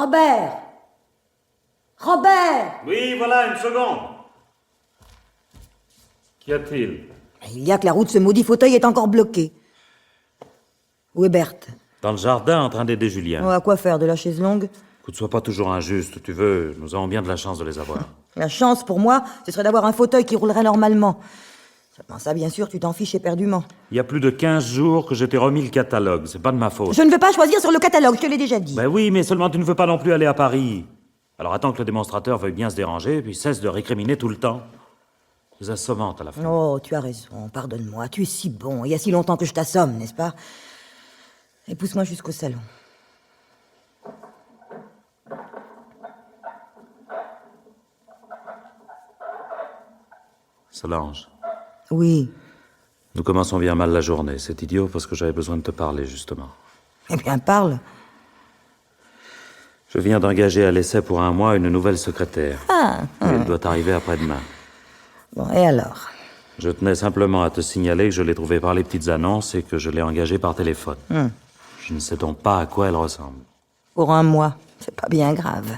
Robert! Robert! Oui, voilà, une seconde. Qu'y a-t-il? Il y a que la route, ce maudit fauteuil est encore bloqué. Où est Berthe? Dans le jardin, en train d'aider Julien. Oh, à quoi faire, de la chaise longue? Écoute, sois pas toujours injuste, tu veux. Nous avons bien de la chance de les avoir. La chance, pour moi, ce serait d'avoir un fauteuil qui roulerait normalement. Seulement ça, bien sûr, tu t'en fiches éperdument. Il y a plus de 15 jours que je t'ai remis le catalogue. C'est pas de ma faute. Je ne veux pas choisir sur le catalogue, je te l'ai déjà dit. Ben oui, mais seulement tu ne veux pas non plus aller à Paris. Alors attends que le démonstrateur veuille bien se déranger, puis cesse de récriminer tout le temps. C'est assommante à la fin. Oh, tu as raison, pardonne-moi, tu es si bon. Il y a si longtemps que je t'assomme, n'est-ce pas? Et pousse-moi jusqu'au salon. Solange, Oui. nous commençons bien mal la journée. C'est idiot parce que j'avais besoin de te parler, justement. Eh bien, parle. Je viens d'engager à l'essai pour 1 mois une nouvelle secrétaire. Ah. Elle doit arriver après-demain. Bon, et alors? Je tenais simplement à te signaler que je l'ai trouvée par les petites annonces et que je l'ai engagée par téléphone. Je ne sais donc pas à quoi elle ressemble. Pour 1 mois, c'est pas bien grave.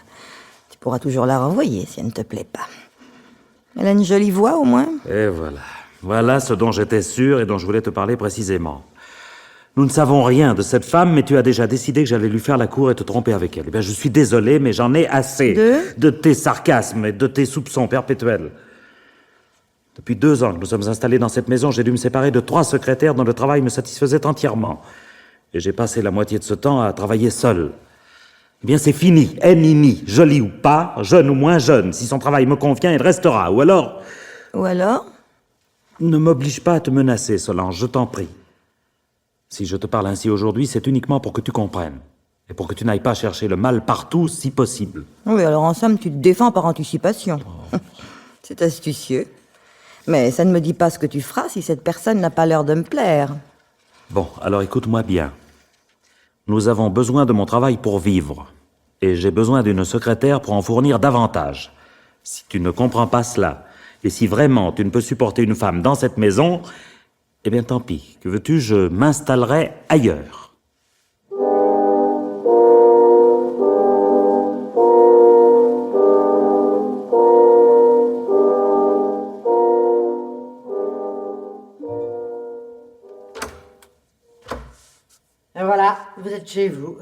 Tu pourras toujours la renvoyer si elle ne te plaît pas. Elle a une jolie voix, au moins. Et voilà. Voilà ce dont j'étais sûr et dont je voulais te parler précisément. Nous ne savons rien de cette femme, mais tu as déjà décidé que j'allais lui faire la cour et te tromper avec elle. Eh bien, je suis désolé, mais j'en ai assez de tes sarcasmes et de tes soupçons perpétuels. Depuis 2 ans que nous sommes installés dans cette maison, j'ai dû me séparer de 3 secrétaires dont le travail me satisfaisait entièrement. Et j'ai passé la moitié de ce temps à travailler seul. Eh bien, c'est fini. Nini, jolie ou pas, jeune ou moins jeune. Si son travail me convient, il restera. Ou alors... Ou alors? Ne m'oblige pas à te menacer, Solange, je t'en prie. Si je te parle ainsi aujourd'hui, c'est uniquement pour que tu comprennes. Et pour que tu n'ailles pas chercher le mal partout, si possible. Oui, alors en somme, tu te défends par anticipation. C'est astucieux. Mais ça ne me dit pas ce que tu feras si cette personne n'a pas l'air de me plaire. Bon, alors écoute-moi bien. Nous avons besoin de mon travail pour vivre. Et j'ai besoin d'une secrétaire pour en fournir davantage. Si tu ne comprends pas cela, et si vraiment tu ne peux supporter une femme dans cette maison, eh bien tant pis. Que veux-tu, je m'installerai ailleurs. Et voilà, vous êtes chez vous.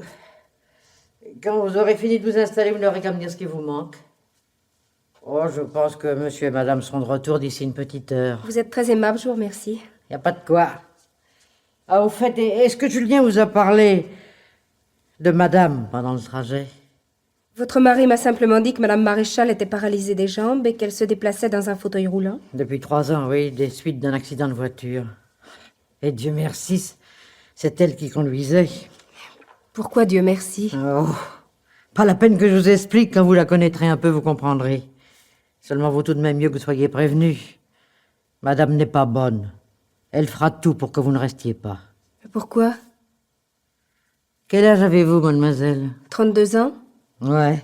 Quand vous aurez fini de vous installer, vous n'aurez qu'à me dire ce qui vous manque. Oh, je pense que monsieur et madame seront de retour d'ici une petite heure. Vous êtes très aimable, je vous remercie. Y a pas de quoi. Ah, au fait, est-ce que Julien vous a parlé de madame pendant le trajet? Votre mari m'a simplement dit que madame Maréchal était paralysée des jambes et qu'elle se déplaçait dans un fauteuil roulant. Depuis 3 ans, oui, des suites d'un accident de voiture. Et Dieu merci, c'est elle qui conduisait. Pourquoi Dieu merci? Oh, pas la peine que je vous explique, quand vous la connaîtrez un peu, vous comprendrez. Seulement vaut tout de même mieux que vous soyez prévenus. Madame n'est pas bonne. Elle fera tout pour que vous ne restiez pas. Pourquoi? Quel âge avez-vous, mademoiselle? 32 ans? Ouais.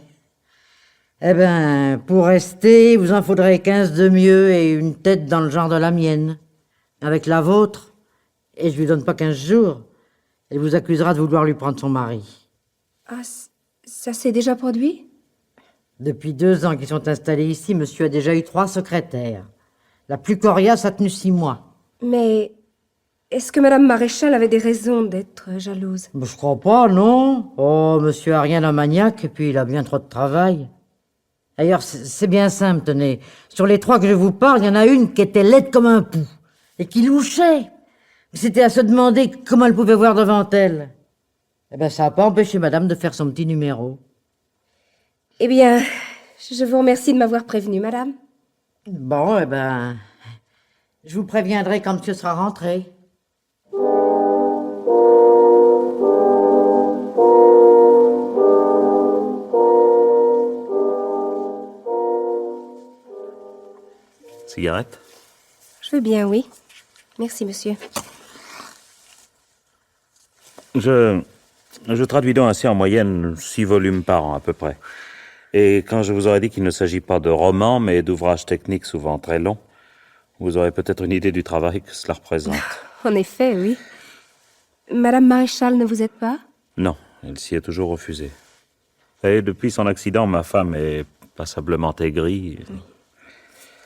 Eh ben, pour rester, vous en faudrait 15 de mieux et une tête dans le genre de la mienne. Avec la vôtre, et je lui donne pas 15 jours, elle vous accusera de vouloir lui prendre son mari. Ah, ça s'est déjà produit? Depuis 2 ans qu'ils sont installés ici, monsieur a déjà eu 3 secrétaires. La plus coriace a tenu 6 mois. Mais est-ce que madame Maréchal avait des raisons d'être jalouse? Je crois pas, non. Oh, monsieur a rien d'un maniaque, et puis il a bien trop de travail. D'ailleurs, c'est bien simple, tenez. Sur les 3 que je vous parle, il y en a une qui était laide comme un pou, et qui louchait. C'était à se demander comment elle pouvait voir devant elle. Eh ben, ça n'a pas empêché madame de faire son petit numéro. Eh bien, je vous remercie de m'avoir prévenue, madame. Bon, eh ben, je vous préviendrai quand monsieur sera rentré. Cigarette? Je veux bien, oui. Merci, monsieur. Je traduis donc ainsi en moyenne 6 volumes par an, à peu près. Et quand je vous aurais dit qu'il ne s'agit pas de romans, mais d'ouvrages techniques souvent très longs, vous aurez peut-être une idée du travail que cela représente. En effet, oui. Madame Maréchal ne vous aide pas? Non, elle s'y est toujours refusée. Et depuis son accident, ma femme est passablement aigrie.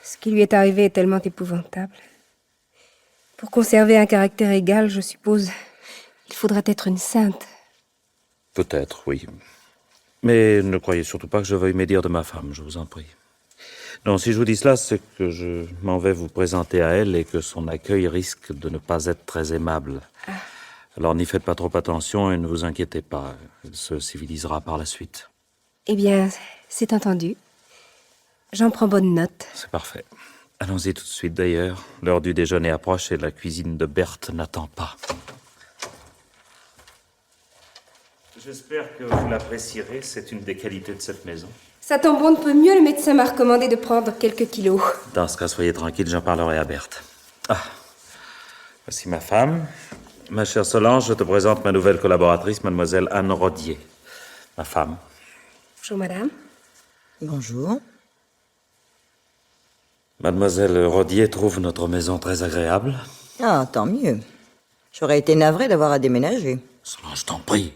Ce qui lui est arrivé est tellement épouvantable. Pour conserver un caractère égal, je suppose, il faudra être une sainte. Peut-être, oui. Mais ne croyez surtout pas que je veuille médire de ma femme, je vous en prie. Non, si je vous dis cela, c'est que je m'en vais vous présenter à elle et que son accueil risque de ne pas être très aimable. Alors n'y faites pas trop attention et ne vous inquiétez pas. Elle se civilisera par la suite. Eh bien, c'est entendu. J'en prends bonne note. C'est parfait. Allons-y tout de suite d'ailleurs. L'heure du déjeuner approche et la cuisine de Berthe n'attend pas. J'espère que vous l'apprécierez. C'est une des qualités de cette maison. Ça tombe bon de peu mieux, le médecin m'a recommandé de prendre quelques kilos. Dans ce cas, soyez tranquille, j'en parlerai à Berthe. Ah, voici ma femme. Ma chère Solange, je te présente ma nouvelle collaboratrice, mademoiselle Anne Rodier. Ma femme. Bonjour, madame. Bonjour. Mademoiselle Rodier trouve notre maison très agréable. Ah, tant mieux. J'aurais été navrée d'avoir à déménager. Solange, t'en prie.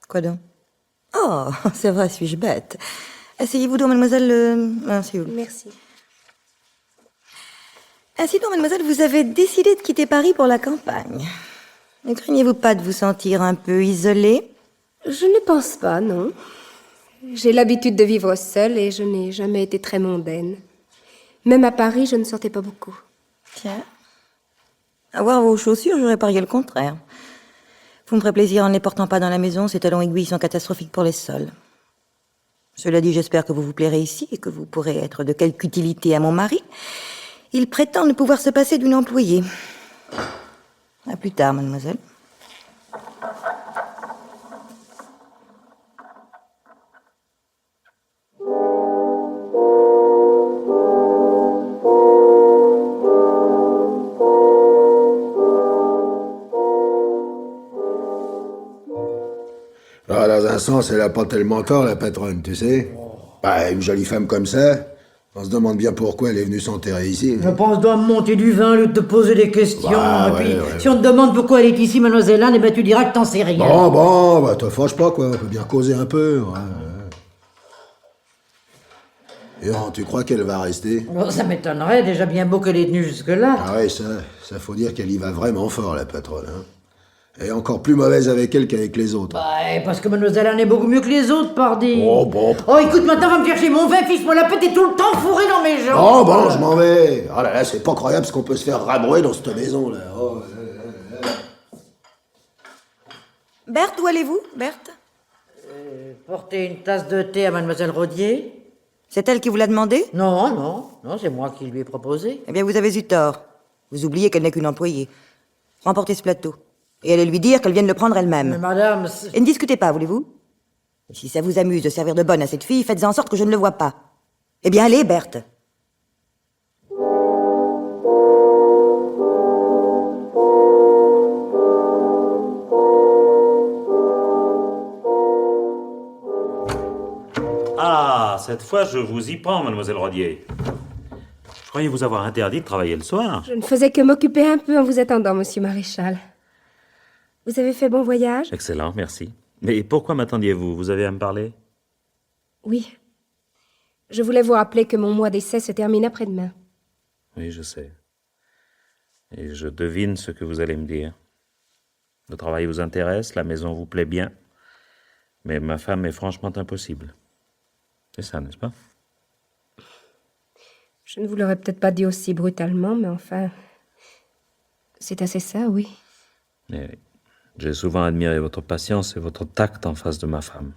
Quoi donc? Oh, c'est vrai, suis-je bête. Asseyez-vous donc, mademoiselle... s'il vous plaît. Merci. Ainsi donc, mademoiselle, vous avez décidé de quitter Paris pour la campagne. Ne craignez-vous pas de vous sentir un peu isolée? Je ne pense pas, non. J'ai l'habitude de vivre seule et je n'ai jamais été très mondaine. Même à Paris, je ne sortais pas beaucoup. Tiens. À voir vos chaussures, j'aurais parié le contraire. Vous me ferez plaisir en ne les portant pas dans la maison, ces talons aiguilles sont catastrophiques pour les sols. Cela dit, j'espère que vous vous plairez ici et que vous pourrez être de quelque utilité à mon mari. Il prétend ne pouvoir se passer d'une employée. À plus tard, mademoiselle. Ah, dans un sens, elle a pas tellement tort, la patronne, tu sais. Bah, une jolie femme comme ça, on se demande bien pourquoi elle est venue s'enterrer ici. Je pense doit me monter du vin au lieu de te poser des questions. Bah, et puis, ouais. si on te demande pourquoi elle est ici, mademoiselle Anne, eh ben, tu diras que t'en sais rien. Bon, bah, te fâche pas, quoi. On peut bien causer un peu. Ouais. Et tu crois qu'elle va rester? Bon, ça m'étonnerait, déjà bien beau qu'elle est tenue jusque-là. Ah ouais, ça faut dire qu'elle y va vraiment fort, la patronne. Hein. Elle est encore plus mauvaise avec elle qu'avec les autres. Ouais, parce que mademoiselle Anne est beaucoup mieux que les autres, pardi. Oh, bon. Oh, écoute, maintenant, va me chercher mon vin, fiche-moi la pète, t'es tout le temps fourré dans mes jambes. Bon, je m'en vais. Oh là là, c'est pas croyable ce qu'on peut se faire rabrouer dans cette maison, là. Oh, Berthe, où allez-vous, Berthe? Porter une tasse de thé à mademoiselle Rodier? C'est elle qui vous l'a demandé? Non, c'est moi qui lui ai proposé. Eh bien, vous avez eu tort. Vous oubliez qu'elle n'est qu'une employée. Remportez ce plateau. Et allez lui dire qu'elle vienne le prendre Mais elle-même. madame... Et ne discutez pas, voulez-vous? Et si ça vous amuse de servir de bonne à cette fille, faites en sorte que je ne le vois pas. Eh bien, allez, Berthe. Ah, cette fois, je vous y prends, mademoiselle Rodier. Je croyais vous avoir interdit de travailler le soir. Je ne faisais que m'occuper un peu en vous attendant, monsieur Maréchal. Vous avez fait bon voyage? Excellent, merci. Mais pourquoi m'attendiez-vous? Vous avez à me parler? Oui. Je voulais vous rappeler que mon mois d'essai se termine après-demain. Oui, je sais. Et je devine ce que vous allez me dire. Le travail vous intéresse, la maison vous plaît bien, mais ma femme est franchement impossible. C'est ça, n'est-ce pas? Je ne vous l'aurais peut-être pas dit aussi brutalement, mais enfin... C'est assez ça, oui. Eh oui. J'ai souvent admiré votre patience et votre tact en face de ma femme.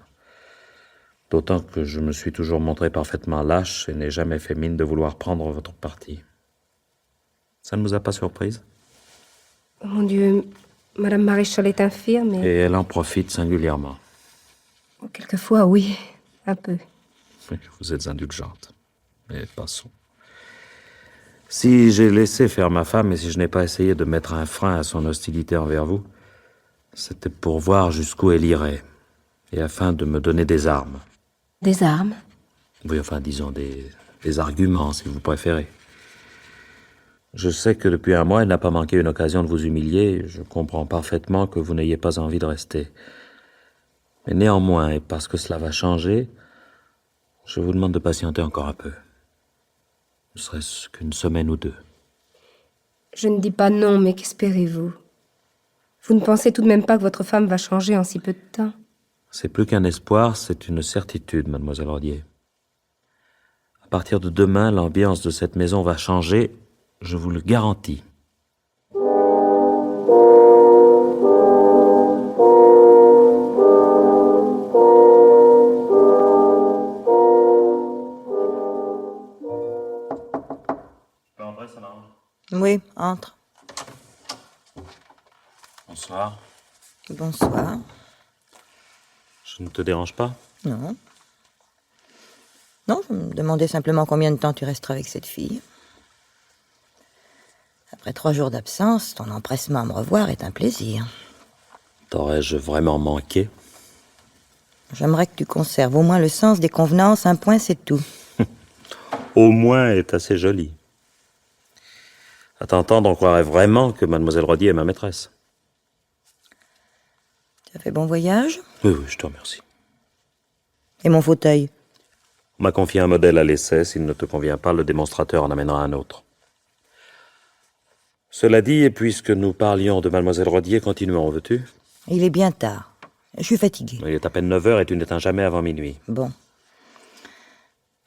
D'autant que je me suis toujours montré parfaitement lâche et n'ai jamais fait mine de vouloir prendre votre parti. Ça ne vous a pas surprise? Oh, mon Dieu, Madame Maréchal est infirme Et elle en profite singulièrement. Oh, quelquefois, oui, un peu. Vous êtes indulgente. Mais passons. Si j'ai laissé faire ma femme et si je n'ai pas essayé de mettre un frein à son hostilité envers vous, c'était pour voir jusqu'où elle irait, et afin de me donner des armes. Des armes? Oui, enfin, disons des arguments, si vous préférez. Je sais que depuis un mois, elle n'a pas manqué une occasion de vous humilier. Je comprends parfaitement que vous n'ayez pas envie de rester. Mais néanmoins, et parce que cela va changer, je vous demande de patienter encore un peu. Ne serait-ce qu'une semaine ou deux. Je ne dis pas non, mais qu'espérez-vous? Vous ne pensez tout de même pas que votre femme va changer en si peu de temps? C'est plus qu'un espoir, c'est une certitude, mademoiselle Rodier. À partir de demain, l'ambiance de cette maison va changer, je vous le garantis. Oui, entre. Bonsoir. Bonsoir. Je ne te dérange pas? Non. Non, je me demandais simplement combien de temps tu resteras avec cette fille. Après 3 jours d'absence, ton empressement à me revoir est un plaisir. T'aurais-je vraiment manqué? J'aimerais que tu conserves au moins le sens des convenances, un point c'est tout. Au moins est assez joli. À t'entendre, on croirait vraiment que mademoiselle Rodier est ma maîtresse. Tu as fait bon voyage? Oui, je te remercie. Et mon fauteuil? On m'a confié un modèle à l'essai. S'il ne te convient pas, le démonstrateur en amènera un autre. Cela dit, et puisque nous parlions de mademoiselle Rodier, continuons, veux-tu? Il est bien tard. Je suis fatiguée. Il est à peine 9 heures et tu n'éteins jamais avant minuit. Bon.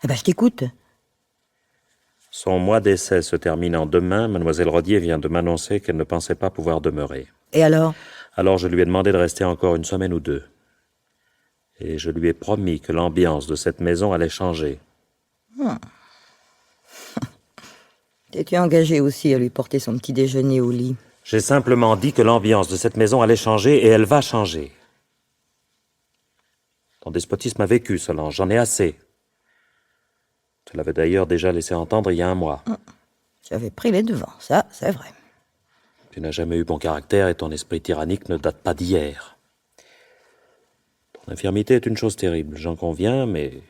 Eh ben, je t'écoute. Son mois d'essai se terminant demain, mademoiselle Rodier vient de m'annoncer qu'elle ne pensait pas pouvoir demeurer. Et alors? Alors je lui ai demandé de rester encore une semaine ou deux. Et je lui ai promis que l'ambiance de cette maison allait changer. T'es-tu engagé aussi à lui porter son petit déjeuner au lit? J'ai simplement dit que l'ambiance de cette maison allait changer et elle va changer. Ton despotisme a vécu, Solange, j'en ai assez. Tu l'avais d'ailleurs déjà laissé entendre il y a un mois. J'avais pris les devants, ça, c'est vrai. Tu n'as jamais eu bon caractère et ton esprit tyrannique ne date pas d'hier. Ton infirmité est une chose terrible, j'en conviens, mais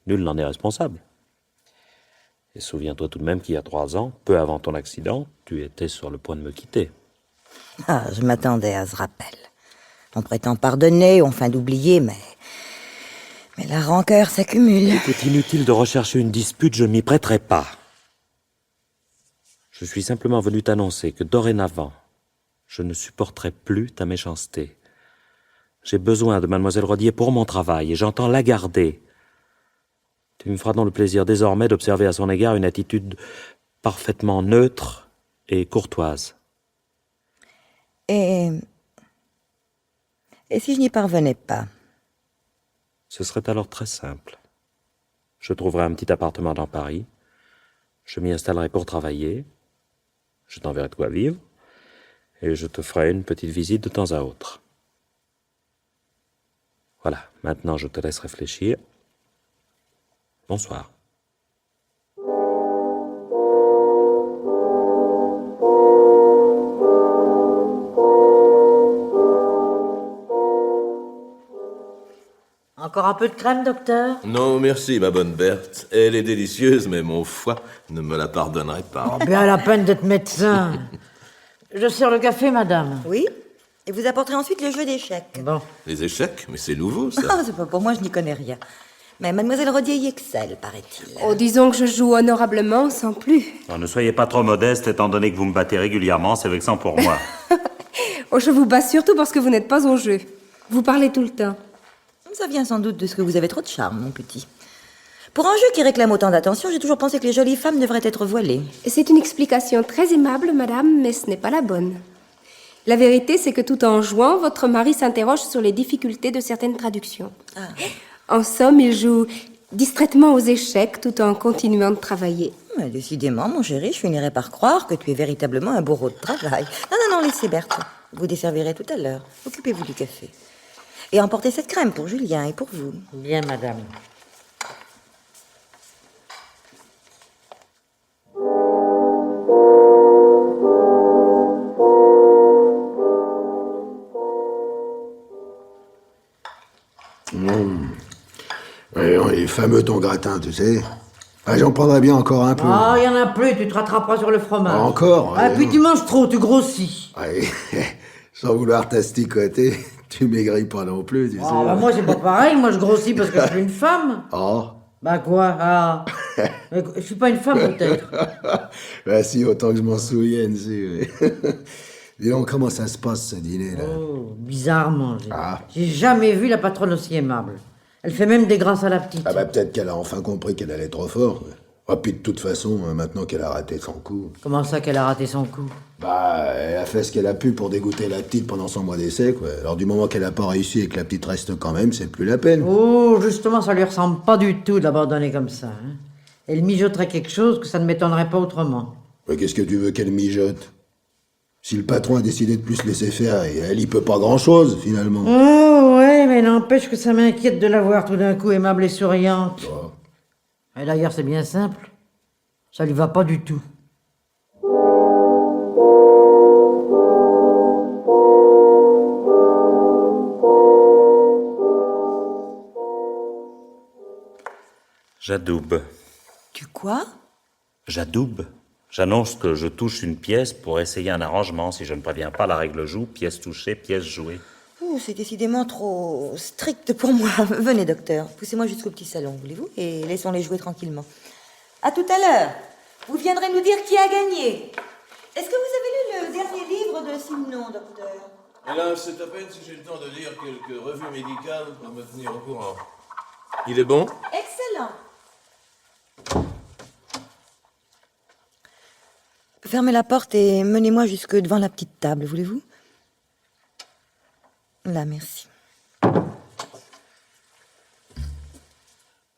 nul n'en est responsable. Et souviens-toi tout de même qu'il y a 3 ans, peu avant ton accident, tu étais sur le point de me quitter. Ah, je m'attendais à ce rappel. On prétend pardonner, on feint d'oublier, mais la rancœur s'accumule. Il est inutile de rechercher une dispute, je ne m'y prêterai pas. Je suis simplement venu t'annoncer que dorénavant, je ne supporterai plus ta méchanceté. J'ai besoin de mademoiselle Rodier pour mon travail et j'entends la garder. Tu me feras donc le plaisir désormais d'observer à son égard une attitude parfaitement neutre et courtoise. Et si je n'y parvenais pas? Ce serait alors très simple. Je trouverai un petit appartement dans Paris. Je m'y installerai pour travailler. Je t'enverrai de quoi vivre. Et je te ferai une petite visite de temps à autre. Voilà, maintenant je te laisse réfléchir. Bonsoir. Encore un peu de crème, docteur? Non, merci, ma bonne Berthe. Elle est délicieuse, mais mon foie ne me la pardonnerait pas. Oh, bien la peine d'être médecin. Je sers le café, madame. Oui. Et vous apporterez ensuite les jeux d'échecs. Bon. Les échecs? Mais c'est nouveau, ça. Ah, c'est pas pour moi, je n'y connais rien. Mais mademoiselle Rodier y excelle, paraît-il. Oh, disons que je joue honorablement, sans plus. Alors, ne soyez pas trop modeste, étant donné que vous me battez régulièrement, c'est vexant pour moi. Oh, je vous bats surtout parce que vous n'êtes pas au jeu. Vous parlez tout le temps. Ça vient sans doute de ce que vous avez trop de charme, mon petit. Pour un jeu qui réclame autant d'attention, j'ai toujours pensé que les jolies femmes devraient être voilées. C'est une explication très aimable, madame, mais ce n'est pas la bonne. La vérité, c'est que tout en jouant, votre mari s'interroge sur les difficultés de certaines traductions. En somme, il joue distraitement aux échecs tout en continuant de travailler. Mais décidément, mon chéri, je finirai par croire que tu es véritablement un bourreau de travail. Non, laissez Berthe. Vous desservirez tout à l'heure. Occupez-vous du café. Et emportez cette crème pour Julien et pour vous. Bien, madame. Il est fameux ton gratin, tu sais. Ah, j'en prendrais bien encore un peu. Ah, il y en a plus, tu te rattraperas sur le fromage. Encore? Ah, puis tu manges trop, tu grossis. Ouais, sans vouloir t'asticoter, Tu maigris pas non plus, tu sais. Ah, bah, moi, c'est pas pareil. Moi, je grossis parce que je suis une femme. Oh. Bah quoi? Ah. Mais je suis pas une femme, peut-être. Bah si, autant que je m'en souvienne, si. Oui. Dis donc, comment ça se passe, ce dîner-là? Oh, bizarrement. Ah. J'ai jamais vu la patronne aussi aimable. Elle fait même des grâces à la petite. Ah bah peut-être qu'elle a enfin compris qu'elle allait trop fort. Ah, puis de toute façon, maintenant qu'elle a raté son coup... Comment ça qu'elle a raté son coup? Bah, elle a fait ce qu'elle a pu pour dégoûter la petite pendant son mois d'essai, quoi. Alors du moment qu'elle a pas réussi et que la petite reste quand même, c'est plus la peine. Oh, justement, ça lui ressemble pas du tout d'abandonner comme ça. Hein. Elle mijoterait quelque chose que ça ne m'étonnerait pas autrement. Mais qu'est-ce que tu veux qu'elle mijote? Si le patron a décidé de plus se laisser faire, et elle y peut pas grand-chose, finalement. Oh, ouais, mais n'empêche que ça m'inquiète de la voir tout d'un coup aimable et souriante. Oh. Et d'ailleurs, c'est bien simple. Ça lui va pas du tout. J'adoube. Tu quoi? J'adoube. J'annonce que je touche une pièce pour essayer un arrangement. Si je ne préviens pas, la règle joue. Pièce touchée, pièce jouée. C'est décidément trop strict pour moi. Venez, docteur. Poussez-moi jusqu'au petit salon, voulez-vous? Et laissons-les jouer tranquillement. À tout à l'heure. Vous viendrez nous dire qui a gagné. Est-ce que vous avez lu le dernier livre de Simon, docteur? Hélas, c'est à peine si j'ai le temps de lire quelques revues médicales pour me tenir au courant. Il est bon? Excellent. Fermez la porte et menez-moi jusque devant la petite table, voulez-vous? Là, merci.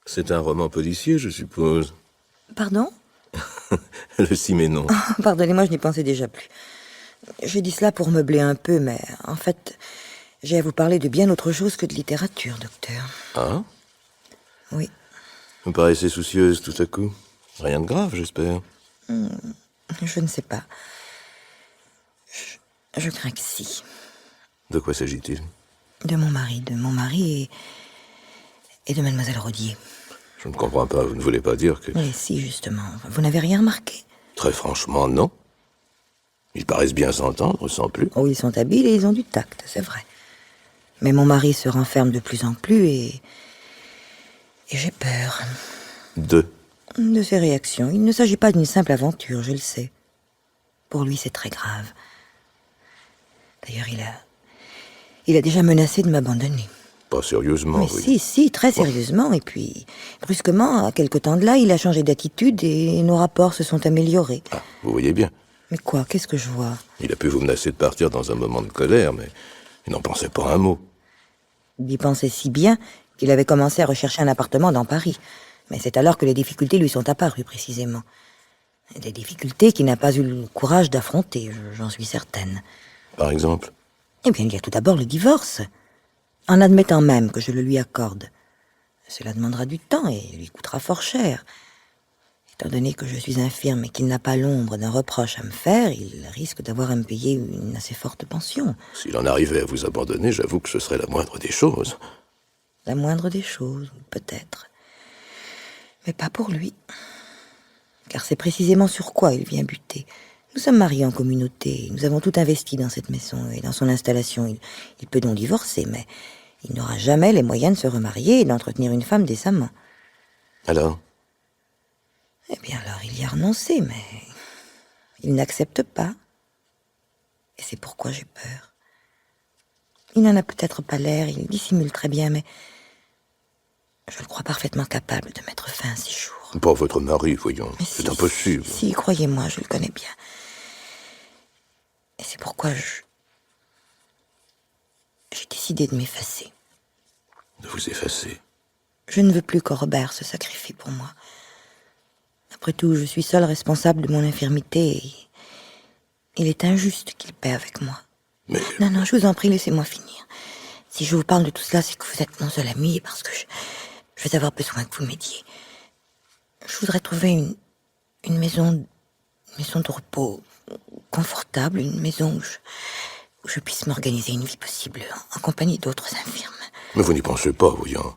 C'est un roman policier, je suppose. Pardon? Le Siménon. Pardonnez-moi, je n'y pensais déjà plus. J'ai dit cela pour meubler un peu, mais en fait, j'ai à vous parler de bien autre chose que de littérature, docteur. Ah? Oui. Vous me paraissez soucieuse tout à coup. Rien de grave, j'espère. Je ne sais pas. Je crains que si. De quoi s'agit-il? De mon mari et de mademoiselle Rodier. Je ne comprends pas, vous ne voulez pas dire que... Oui, si, justement. Vous n'avez rien remarqué? Très franchement, non. Ils paraissent bien s'entendre, sans plus. Oh, ils sont habiles et ils ont du tact, c'est vrai. Mais mon mari se renferme de plus en plus et j'ai peur. De ses réactions. Il ne s'agit pas d'une simple aventure, je le sais. Pour lui, c'est très grave. D'ailleurs, il a déjà menacé de m'abandonner. Pas sérieusement, Mais oui. si, très sérieusement. Et puis, brusquement, à quelque temps de là, il a changé d'attitude et nos rapports se sont améliorés. Ah, vous voyez bien. Mais quoi? Qu'est-ce que je vois? Il a pu vous menacer de partir dans un moment de colère, mais il n'en pensait pas un mot. Il y pensait si bien qu'il avait commencé à rechercher un appartement dans Paris. Mais c'est alors que les difficultés lui sont apparues, précisément. Des difficultés qu'il n'a pas eu le courage d'affronter, j'en suis certaine. Par exemple? Eh bien, il y a tout d'abord le divorce. En admettant même que je le lui accorde. Cela demandera du temps et lui coûtera fort cher. Étant donné que je suis infirme et qu'il n'a pas l'ombre d'un reproche à me faire, il risque d'avoir à me payer une assez forte pension. S'il en arrivait à vous abandonner, j'avoue que ce serait la moindre des choses. La moindre des choses, peut-être. Mais pas pour lui. Car c'est précisément sur quoi il vient buter. Nous sommes mariés en communauté, nous avons tout investi dans cette maison et dans son installation. Il peut donc divorcer, mais il n'aura jamais les moyens de se remarier et d'entretenir une femme décemment. Alors? Eh bien alors il y a renoncé, mais il n'accepte pas. Et c'est pourquoi j'ai peur. Il n'en a peut-être pas l'air, il dissimule très bien, mais je le crois parfaitement capable de mettre fin à 6 jours. Pas votre mari, voyons. Mais C'est impossible. Si, croyez-moi, je le connais bien. Et c'est pourquoi j'ai décidé de m'effacer. De vous effacer. Je ne veux plus que Robert se sacrifie pour moi. Après tout, je suis seule responsable de mon infirmité et il est injuste qu'il paie avec moi. Mais... Non, je vous en prie, laissez-moi finir. Si je vous parle de tout cela, c'est que vous êtes mon seul ami et parce que je vais avoir besoin que vous m'aidiez. Je voudrais trouver une maison de repos confortable, une maison où je puisse m'organiser une vie possible en compagnie d'autres infirmes. Mais vous n'y pensez pas, voyons.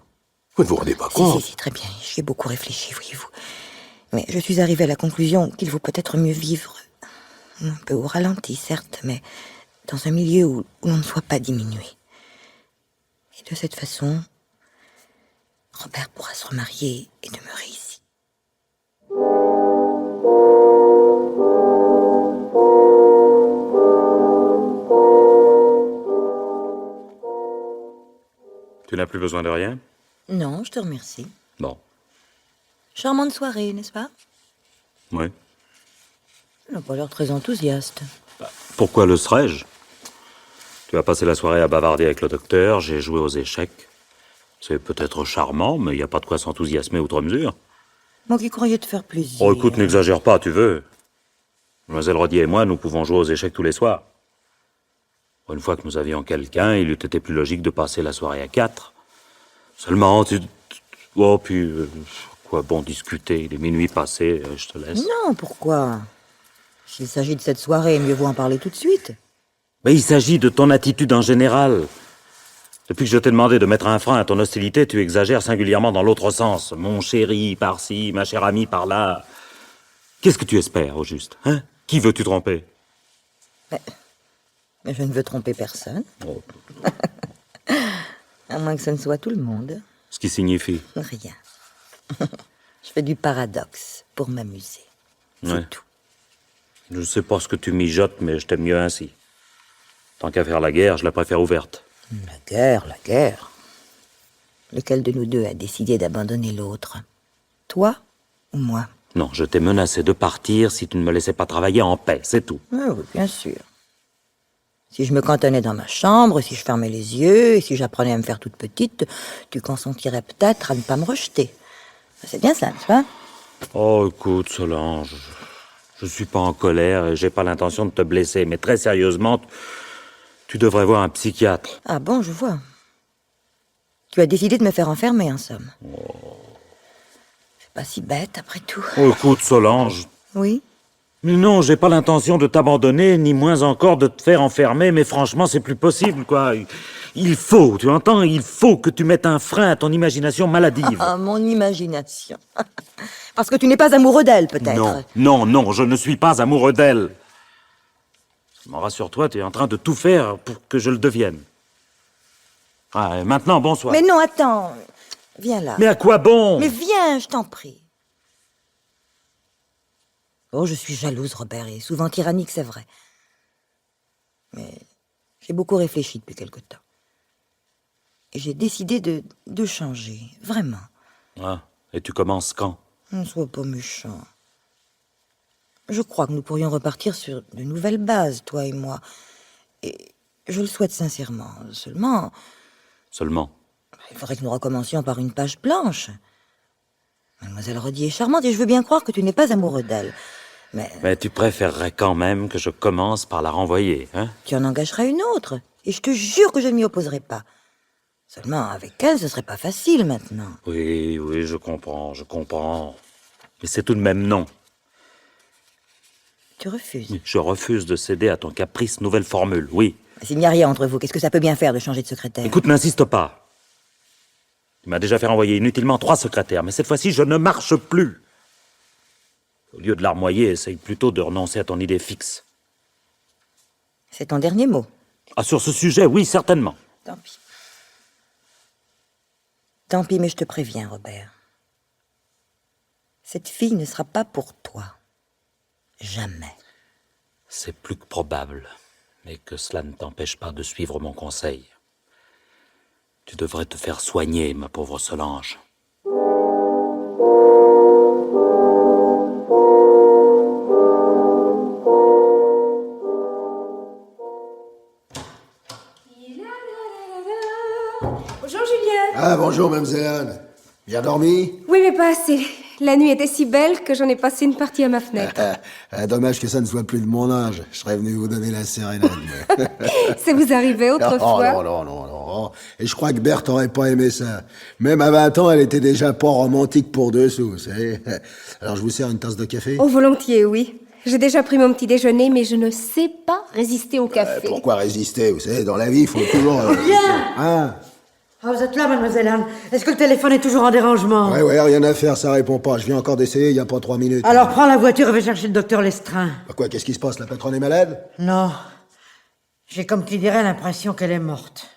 Vous ne vous rendez pas compte? Si, très bien. J'y ai beaucoup réfléchi, voyez-vous. Mais je suis arrivée à la conclusion qu'il vaut peut-être mieux vivre un peu au ralenti, certes, mais dans un milieu où l'on ne soit pas diminué. Et de cette façon, Robert pourra se remarier et demeurer ici. Tu n'as plus besoin de rien? Non, je te remercie. Bon. Charmante soirée, n'est-ce pas? Oui. Tu n'as pas l'air très enthousiaste. Pourquoi le serais-je? Tu as passé la soirée à bavarder avec le docteur, j'ai joué aux échecs. C'est peut-être charmant, mais il n'y a pas de quoi s'enthousiasmer outre mesure. Moi qui croyais te faire plaisir. Oh, écoute, n'exagère pas, tu veux. Mademoiselle Rodier et moi, nous pouvons jouer aux échecs tous les soirs. Une fois que nous avions quelqu'un, il eût été plus logique de passer la soirée à 4. Seulement, oh, puis... quoi bon discuter, il est minuit passé, je te laisse. Non, pourquoi? S'il s'agit de cette soirée, mieux vaut en parler tout de suite. Mais il s'agit de ton attitude en général. Depuis que je t'ai demandé de mettre un frein à ton hostilité, tu exagères singulièrement dans l'autre sens. Mon chéri par-ci, ma chère amie par-là. Qu'est-ce que tu espères, au juste, hein? Qui veux-tu tromper? Mais je ne veux tromper personne. Oh. À moins que ce ne soit tout le monde. Ce qui signifie? Rien. Je fais du paradoxe pour m'amuser. C'est Ouais. tout. Je ne sais pas ce que tu mijotes, mais je t'aime mieux ainsi. Tant qu'à faire la guerre, je la préfère ouverte. La guerre. Lequel de nous deux a décidé d'abandonner l'autre? Toi ou moi? Non, je t'ai menacé de partir si tu ne me laissais pas travailler en paix, c'est tout. Ah oui, bien sûr. Si je me cantonnais dans ma chambre, si je fermais les yeux, et si j'apprenais à me faire toute petite, tu consentirais peut-être à ne pas me rejeter. C'est bien ça, n'est-ce pas? Oh, écoute, Solange, je suis pas en colère et j'ai pas l'intention de te blesser, mais très sérieusement, tu devrais voir un psychiatre. Ah bon, je vois. Tu as décidé de me faire enfermer, en somme. C'est pas si bête, après tout. Oh, écoute, Solange, Oui? mais non, j'ai pas l'intention de t'abandonner, ni moins encore de te faire enfermer, mais franchement, c'est plus possible, quoi. Il faut, tu entends? Il faut que tu mettes un frein à ton imagination maladive. Ah, mon imagination. Parce que tu n'es pas amoureux d'elle, peut-être. Non, je ne suis pas amoureux d'elle. Seulement, rassure-toi, tu es en train de tout faire pour que je le devienne. Ah, et maintenant, bonsoir. Mais non, attends. Viens là. Mais à quoi bon? Mais viens, je t'en prie. Oh, je suis jalouse, Robert, et souvent tyrannique, c'est vrai. Mais j'ai beaucoup réfléchi depuis quelque temps. Et j'ai décidé de changer, vraiment. Ah, et tu commences quand? Ne sois pas méchant. Je crois que nous pourrions repartir sur de nouvelles bases, toi et moi. Et je le souhaite sincèrement. Seulement, il faudrait que nous recommencions par une page blanche. Mademoiselle Rodier est charmante et je veux bien croire que tu n'es pas amoureux d'elle. Mais tu préférerais quand même que je commence par la renvoyer, hein? Tu en engageras une autre. Et je te jure que je ne m'y opposerai pas. Seulement, avec elle, ce serait pas facile maintenant. Oui, je comprends. Mais c'est tout de même non. Tu refuses. Je refuse de céder à ton caprice nouvelle formule, oui. S'il n'y a rien entre vous, qu'est-ce que ça peut bien faire de changer de secrétaire? Écoute, n'insiste pas. Tu m'as déjà fait renvoyer inutilement 3 secrétaires, mais cette fois-ci, je ne marche plus. Au lieu de larmoyer, essaye plutôt de renoncer à ton idée fixe. C'est ton dernier mot. Ah, sur ce sujet, oui, certainement. Tant pis. Tant pis, mais je te préviens, Robert. Cette fille ne sera pas pour toi. Jamais. C'est plus que probable, mais que cela ne t'empêche pas de suivre mon conseil. Tu devrais te faire soigner, ma pauvre Solange. Bonjour Julien. Ah, bonjour, mademoiselle Anne. Bien dormi? Oui, mais pas assez. La nuit était si belle que j'en ai passé une partie à ma fenêtre. Dommage que ça ne soit plus de mon âge. Je serais venu vous donner la sérénade. Ça vous arrivait autrefois? Non. Et je crois que Berthe aurait pas aimé ça. Même à 20 ans, elle était déjà pas romantique pour dessous, vous savez. Alors, je vous sers une tasse de café? Oh, volontiers, oui. J'ai déjà pris mon petit déjeuner, mais je ne sais pas résister au café. Pourquoi résister? Vous savez, dans la vie, il faut toujours... Bien. Hein? Ah, vous êtes là, mademoiselle Anne. Est-ce que le téléphone est toujours en dérangement? Ouais, rien à faire, ça répond pas. Je viens encore d'essayer, il y a pas 3 minutes. Alors prends la voiture et va chercher le docteur Lestrin. Bah quoi, qu'est-ce qui se passe? La patronne est malade? Non. J'ai comme qui dirait l'impression qu'elle est morte.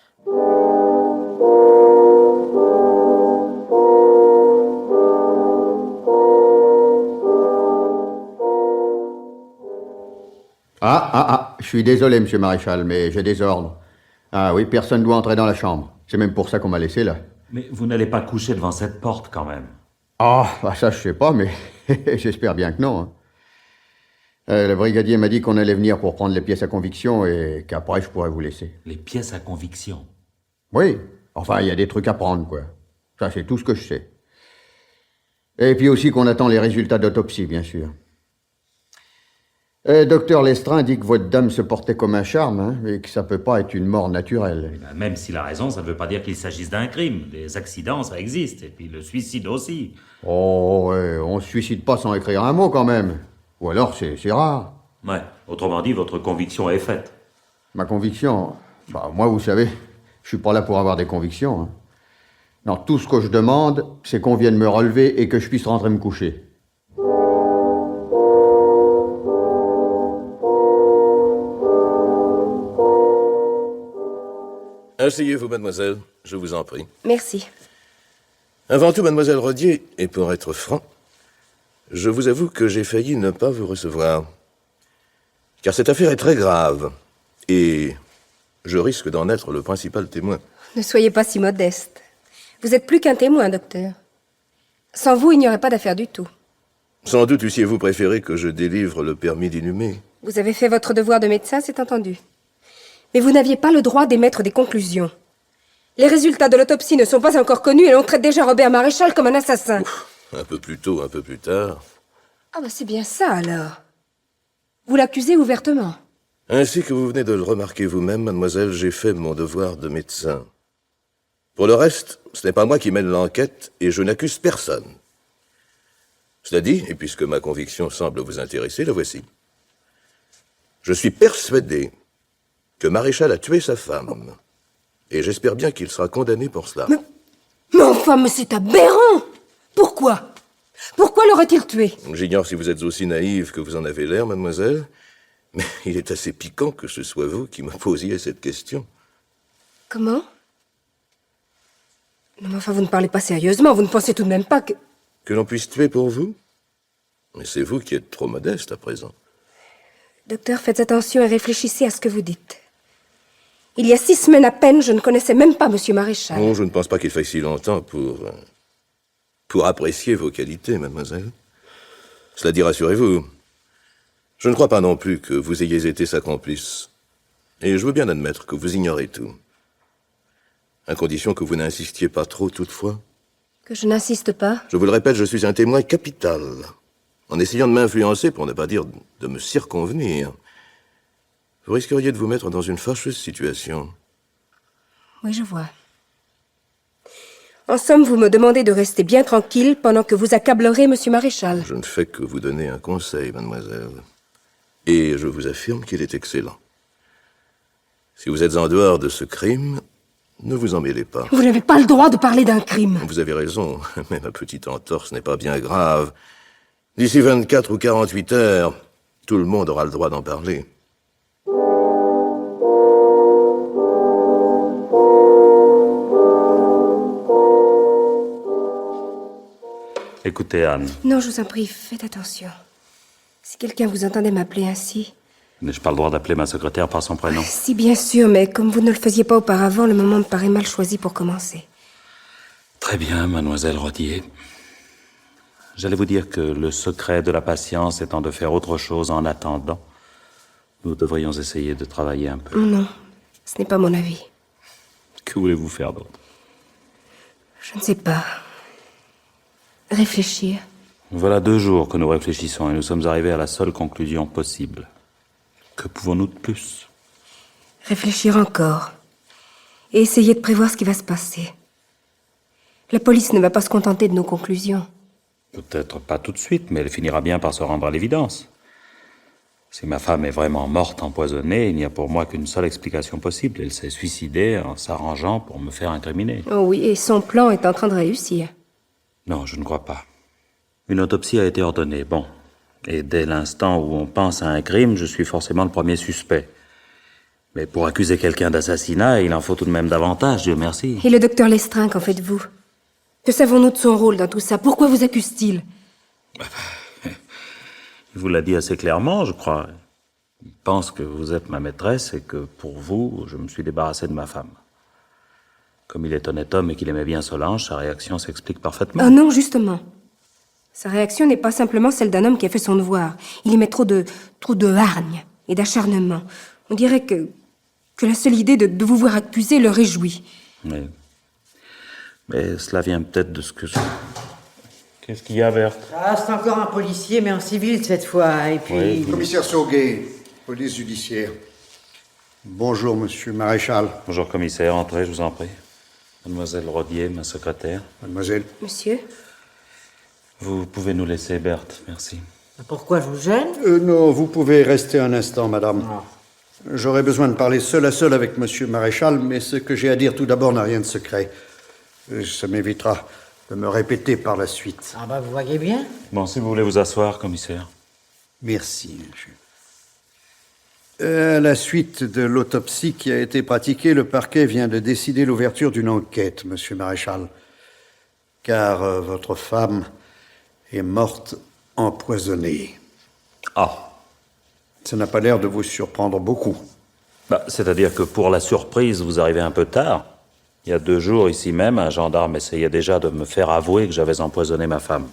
Je suis désolé, monsieur Maréchal, mais j'ai des ordres. Ah oui, personne ne doit entrer dans la chambre. C'est même pour ça qu'on m'a laissé là. Mais vous n'allez pas coucher devant cette porte, quand même. Ça, je sais pas, mais j'espère bien que non. Hein. Le brigadier m'a dit qu'on allait venir pour prendre les pièces à conviction et qu'après, je pourrais vous laisser. Les pièces à conviction? Oui, enfin, il y a des trucs à prendre, quoi. Ça, c'est tout ce que je sais. Et puis aussi qu'on attend les résultats d'autopsie, bien sûr. Docteur Lestrin dit que votre dame se portait comme un charme, hein, et que ça peut pas être une mort naturelle. Même s'il a raison, ça ne veut pas dire qu'il s'agisse d'un crime. Les accidents, ça existe, et puis le suicide aussi. Ouais, on se suicide pas sans écrire un mot, quand même. Ou alors, c'est rare. Ouais, autrement dit, votre conviction est faite. Ma conviction? Moi, vous savez, je suis pas là pour avoir des convictions. Hein. Non, tout ce que je demande, c'est qu'on vienne me relever et que je puisse rentrer me coucher. Asseyez-vous, mademoiselle, je vous en prie. Merci. Avant tout, mademoiselle Rodier, et pour être franc, je vous avoue que j'ai failli ne pas vous recevoir. Car cette affaire est très grave, et je risque d'en être le principal témoin. Ne soyez pas si modeste. Vous êtes plus qu'un témoin, docteur. Sans vous, il n'y aurait pas d'affaire du tout. Sans doute eussiez-vous préféré que je délivre le permis d'inhumer. Vous avez fait votre devoir de médecin, c'est entendu. Mais vous n'aviez pas le droit d'émettre des conclusions. Les résultats de l'autopsie ne sont pas encore connus et l'on traite déjà Robert Maréchal comme un assassin. Un peu plus tôt, un peu plus tard. C'est bien ça, alors. Vous l'accusez ouvertement. Ainsi que vous venez de le remarquer vous-même, mademoiselle, j'ai fait mon devoir de médecin. Pour le reste, ce n'est pas moi qui mène l'enquête et je n'accuse personne. Cela dit, et puisque ma conviction semble vous intéresser, la voici. Je suis persuadé que Maréchal a tué sa femme. Et j'espère bien qu'il sera condamné pour cela. Mais enfin, mais c'est aberrant! Pourquoi? Pourquoi l'aurait-il tué? J'ignore si vous êtes aussi naïve que vous en avez l'air, mademoiselle, mais il est assez piquant que ce soit vous qui me posiez cette question. Comment? Non, mais enfin, vous ne parlez pas sérieusement, vous ne pensez tout de même pas que... Que l'on puisse tuer pour vous? Mais c'est vous qui êtes trop modeste à présent. Docteur, faites attention et réfléchissez à ce que vous dites. Il y a 6 semaines à peine, je ne connaissais même pas Monsieur Maréchal. Oh, je ne pense pas qu'il faille si longtemps pour apprécier vos qualités, mademoiselle. Cela dit, rassurez-vous, je ne crois pas non plus que vous ayez été sa complice. Et je veux bien admettre que vous ignorez tout. À condition que vous n'insistiez pas trop, toutefois. Que je n'insiste pas? Je vous le répète, je suis un témoin capital. En essayant de m'influencer, pour ne pas dire de me circonvenir, vous risqueriez de vous mettre dans une fâcheuse situation. Oui, je vois. En somme, vous me demandez de rester bien tranquille pendant que vous accablerez Monsieur Maréchal. Je ne fais que vous donner un conseil, mademoiselle. Et je vous affirme qu'il est excellent. Si vous êtes en dehors de ce crime, ne vous en mêlez pas. Vous n'avez pas le droit de parler d'un crime. Vous avez raison, mais ma petite entorse n'est pas bien grave. D'ici 24 ou 48 heures, tout le monde aura le droit d'en parler. Écoutez, Anne. Non, je vous en prie, faites attention. Si quelqu'un vous entendait m'appeler ainsi... N'ai-je pas le droit d'appeler ma secrétaire par son prénom? Si, bien sûr, mais comme vous ne le faisiez pas auparavant, le moment me paraît mal choisi pour commencer. Très bien, mademoiselle Rodier. J'allais vous dire que le secret de la patience étant de faire autre chose en attendant, nous devrions essayer de travailler un peu. Non, ce n'est pas mon avis. Que voulez-vous faire d'autre? Je ne sais pas. Réfléchir. Voilà 2 jours que nous réfléchissons et nous sommes arrivés à la seule conclusion possible. Que pouvons-nous de plus? Réfléchir encore. Et essayer de prévoir ce qui va se passer. La police ne va pas se contenter de nos conclusions. Peut-être pas tout de suite, mais elle finira bien par se rendre à l'évidence. Si ma femme est vraiment morte empoisonnée, il n'y a pour moi qu'une seule explication possible. Elle s'est suicidée en s'arrangeant pour me faire incriminer. Oh oui, et son plan est en train de réussir. Non, je ne crois pas. Une autopsie a été ordonnée, bon. Et dès l'instant où on pense à un crime, je suis forcément le premier suspect. Mais pour accuser quelqu'un d'assassinat, il en faut tout de même davantage, Dieu merci. Et le docteur Lestrin, qu'en faites-vous? Que savons-nous de son rôle dans tout ça? Pourquoi vous accuse-t-il? Il vous l'a dit assez clairement, je crois. Il pense que vous êtes ma maîtresse et que, pour vous, je me suis débarrassé de ma femme. Comme il est honnête homme et qu'il aimait bien Solange, sa réaction s'explique parfaitement. Oh non, justement. Sa réaction n'est pas simplement celle d'un homme qui a fait son devoir. Il y met trop de hargne et d'acharnement. On dirait que la seule idée de vous voir accusé le réjouit. Oui. Mais cela vient peut-être de ce que je... Qu'est-ce qu'il y a, Berthe? Ah, c'est encore un policier, mais en civil cette fois. Et puis... Oui. Commissaire Sauguet, police judiciaire. Bonjour, monsieur Maréchal. Bonjour, commissaire. Entrez, je vous en prie. Mademoiselle Rodier, ma secrétaire. Mademoiselle. Monsieur? Vous pouvez nous laisser, Berthe. Merci. Pourquoi je vous gêne? Non, vous pouvez rester un instant, madame. Ah. J'aurais besoin de parler seul à seul avec monsieur Maréchal, mais ce que j'ai à dire tout d'abord n'a rien de secret. Ça m'évitera de me répéter par la suite. Ah bah, vous voyez bien. Bon, si vous voulez vous asseoir, commissaire. Merci, monsieur. À la suite de l'autopsie qui a été pratiquée, le parquet vient de décider l'ouverture d'une enquête, monsieur Maréchal. Car votre femme est morte empoisonnée. Ah. Ça n'a pas l'air de vous surprendre beaucoup. C'est-à-dire que pour la surprise, vous arrivez un peu tard. Il y a 2 jours, ici même, un gendarme essayait déjà de me faire avouer que j'avais empoisonné ma femme.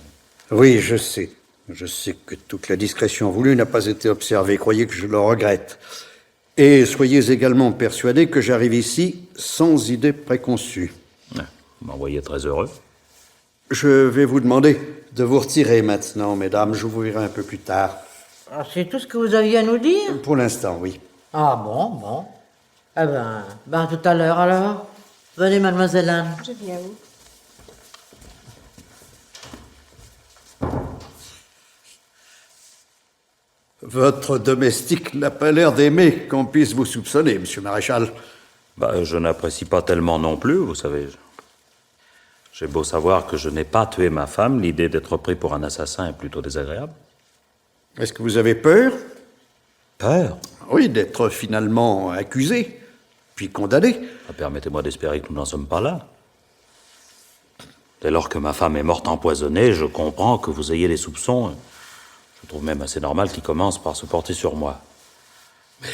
Oui, je sais. Je sais que toute la discrétion voulue n'a pas été observée. Croyez que je le regrette. Et soyez également persuadés que j'arrive ici sans idée préconçue. Vous m'envoyez très heureux. Je vais vous demander de vous retirer maintenant, mesdames. Je vous verrai un peu plus tard. Ah, c'est tout ce que vous aviez à nous dire? Pour l'instant, oui. Ah bon. Eh ben tout à l'heure alors. Venez, mademoiselle Anne. Je viens. Votre domestique n'a pas l'air d'aimer qu'on puisse vous soupçonner, monsieur Maréchal. Je n'apprécie pas tellement non plus, vous savez. J'ai beau savoir que je n'ai pas tué ma femme, l'idée d'être pris pour un assassin est plutôt désagréable. Est-ce que vous avez peur? Peur? Oui, d'être finalement accusé, puis condamné. Permettez-moi d'espérer que nous n'en sommes pas là. Dès lors que ma femme est morte empoisonnée, je comprends que vous ayez des soupçons. Je trouve même assez normal qu'ils commencent par se porter sur moi. Mais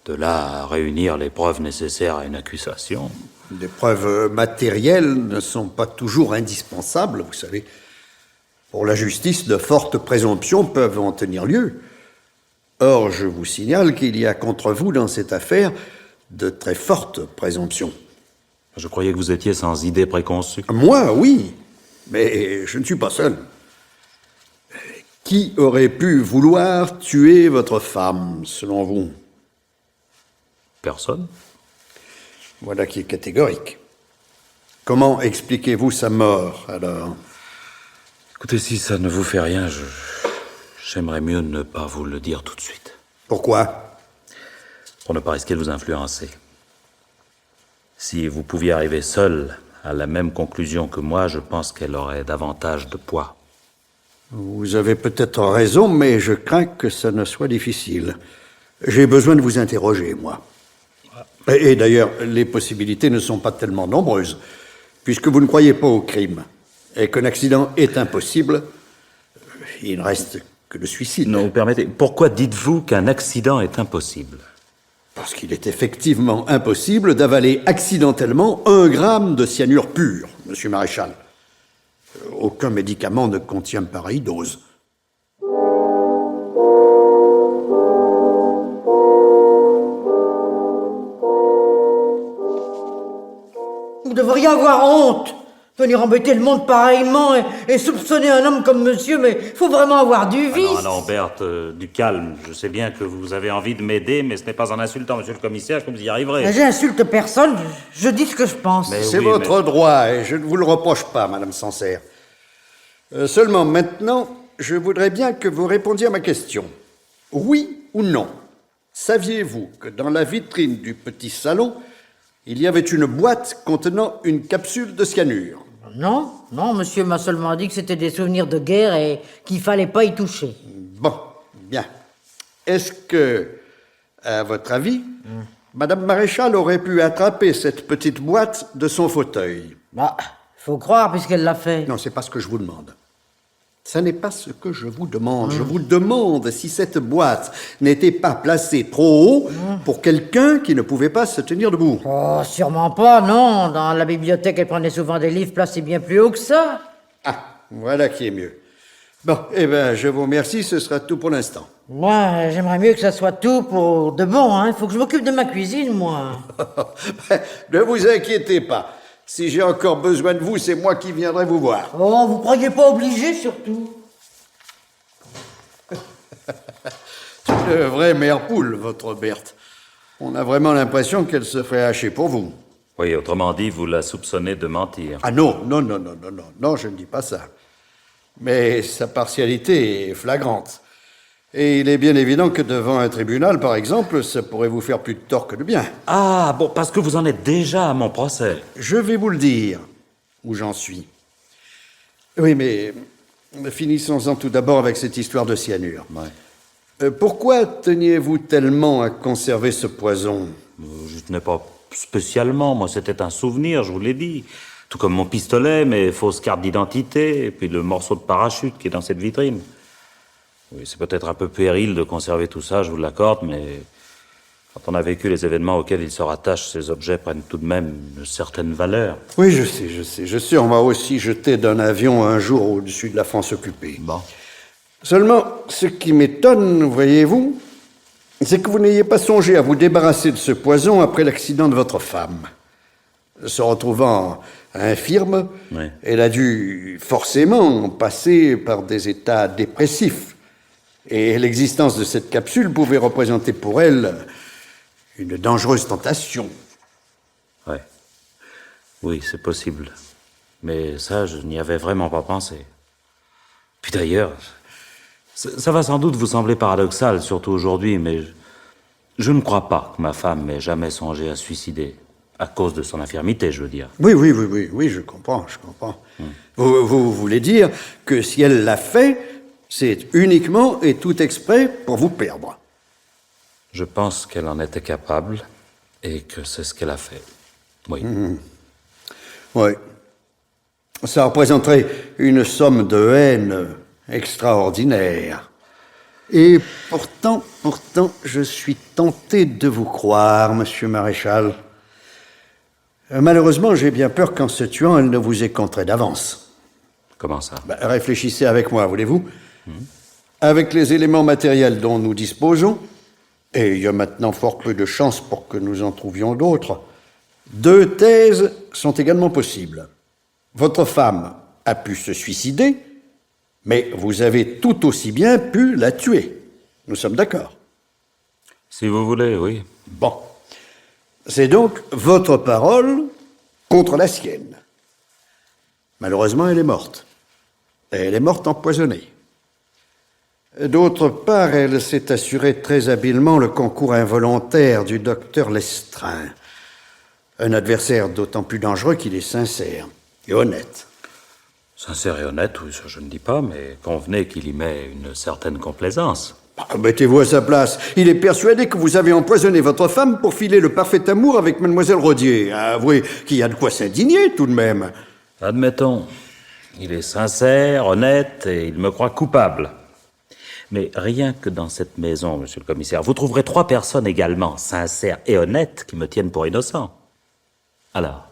de là à réunir les preuves nécessaires à une accusation... Des preuves matérielles ne sont pas toujours indispensables, vous savez. Pour la justice, de fortes présomptions peuvent en tenir lieu. Or, je vous signale qu'il y a contre vous dans cette affaire de très fortes présomptions. Je croyais que vous étiez sans idée préconçue. Moi, oui, mais je ne suis pas seul. Qui aurait pu vouloir tuer votre femme, selon vous? Personne. Voilà qui est catégorique. Comment expliquez-vous sa mort, alors? Écoutez, si ça ne vous fait rien, j'aimerais mieux ne pas vous le dire tout de suite. Pourquoi? Pour ne pas risquer de vous influencer. Si vous pouviez arriver seul à la même conclusion que moi, je pense qu'elle aurait davantage de poids. Vous avez peut-être raison, mais je crains que ça ne soit difficile. J'ai besoin de vous interroger, moi. Et d'ailleurs, les possibilités ne sont pas tellement nombreuses, puisque vous ne croyez pas au crime, et qu'un accident est impossible, il ne reste que le suicide. Non, vous permettez. Pourquoi dites-vous qu'un accident est impossible? Parce qu'il est effectivement impossible d'avaler accidentellement 1 gramme de cyanure pur, monsieur Maréchal. Aucun médicament ne contient pareille dose. Vous devriez avoir honte. Venir embêter le monde pareillement et soupçonner un homme comme monsieur, mais faut vraiment avoir du vice. Non, Berthe, du calme. Je sais bien que vous avez envie de m'aider, mais ce n'est pas en insultant monsieur le commissaire que vous y arriverez. J'insulte personne, je dis ce que je pense. Mais C'est oui, votre droit, et je ne vous le reproche pas, madame Sancerre. Seulement maintenant, je voudrais bien que vous répondiez à ma question. Oui ou non, saviez-vous que dans la vitrine du petit salon, il y avait une boîte contenant une capsule de cyanure? Non, monsieur m'a seulement dit que c'était des souvenirs de guerre et qu'il fallait pas y toucher. Bon, bien. Est-ce que, à votre avis, madame Maréchal aurait pu attraper cette petite boîte de son fauteuil? Faut croire puisqu'elle l'a fait. Non, c'est pas ce que je vous demande. Ça n'est pas ce que je vous demande. Je vous demande si cette boîte n'était pas placée trop haut pour quelqu'un qui ne pouvait pas se tenir debout. Oh, sûrement pas, non. Dans la bibliothèque, elle prenait souvent des livres placés bien plus haut que ça. Ah, voilà qui est mieux. Bon, eh bien, je vous remercie, ce sera tout pour l'instant. Moi, j'aimerais mieux que ça soit tout pour de bon, hein. Il faut que je m'occupe de ma cuisine, moi. Ne vous inquiétez pas. Si j'ai encore besoin de vous, c'est moi qui viendrai vous voir. Oh, vous croyez pas obligé, surtout. C'est une vraie mère poule, votre Berthe. On a vraiment l'impression qu'elle se ferait hacher pour vous. Oui, autrement dit, vous la soupçonnez de mentir. Ah non, non, je ne dis pas ça. Mais sa partialité est flagrante. Et il est bien évident que devant un tribunal, par exemple, ça pourrait vous faire plus de tort que de bien. Ah, bon, parce que vous en êtes déjà à mon procès. Je vais vous le dire, où j'en suis. Oui, mais finissons-en tout d'abord avec cette histoire de cyanure. Ouais. Pourquoi teniez-vous tellement à conserver ce poison? Je tenais pas spécialement, moi c'était un souvenir, je vous l'ai dit. Tout comme mon pistolet, mes fausses cartes d'identité, et puis le morceau de parachute qui est dans cette vitrine. Oui, c'est peut-être un peu péril de conserver tout ça, je vous l'accorde, mais quand on a vécu les événements auxquels ils se rattachent, ces objets prennent tout de même une certaine valeur. Oui, je sais. On m'a aussi jeté d'un avion un jour au-dessus de la France occupée. Bon. Seulement, ce qui m'étonne, voyez-vous, c'est que vous n'ayez pas songé à vous débarrasser de ce poison après l'accident de votre femme. Se retrouvant infirme, Oui. elle a dû forcément passer par des états dépressifs. Et l'existence de cette capsule pouvait représenter pour elle une dangereuse tentation. Ouais. Oui, c'est possible. Mais ça, je n'y avais vraiment pas pensé. Puis d'ailleurs, ça va sans doute vous sembler paradoxal, surtout aujourd'hui, mais je ne crois pas que ma femme m'ait jamais songé à se suicider. À cause de son infirmité, je veux dire. Oui, je comprends. Vous voulez dire que si elle l'a fait, c'est uniquement et tout exprès pour vous perdre. Je pense qu'elle en était capable et que c'est ce qu'elle a fait. Oui. Oui. Ça représenterait une somme de haine extraordinaire. Et pourtant, je suis tenté de vous croire, monsieur Maréchal. Malheureusement, j'ai bien peur qu'en se tuant, elle ne vous ait contré d'avance. Comment ça? Réfléchissez avec moi, voulez-vous? Avec les éléments matériels dont nous disposons, et il y a maintenant fort peu de chances pour que nous en trouvions d'autres, 2 thèses sont également possibles. Votre femme a pu se suicider, mais vous avez tout aussi bien pu la tuer. Nous sommes d'accord? Si vous voulez, oui. Bon. C'est donc votre parole contre la sienne. Malheureusement, elle est morte. Et elle est morte empoisonnée. D'autre part, elle s'est assurée très habilement le concours involontaire du docteur Lestrin. Un adversaire d'autant plus dangereux qu'il est sincère et honnête. Sincère et honnête, oui, ça je ne dis pas, mais convenez qu'il y met une certaine complaisance. Mettez-vous à sa place. Il est persuadé que vous avez empoisonné votre femme pour filer le parfait amour avec mademoiselle Rodier. Avouez qu'il y a de quoi s'indigner, tout de même. Admettons. Il est sincère, honnête, et il me croit coupable. Mais rien que dans cette maison, monsieur le commissaire, vous trouverez 3 personnes également sincères et honnêtes qui me tiennent pour innocent. Alors,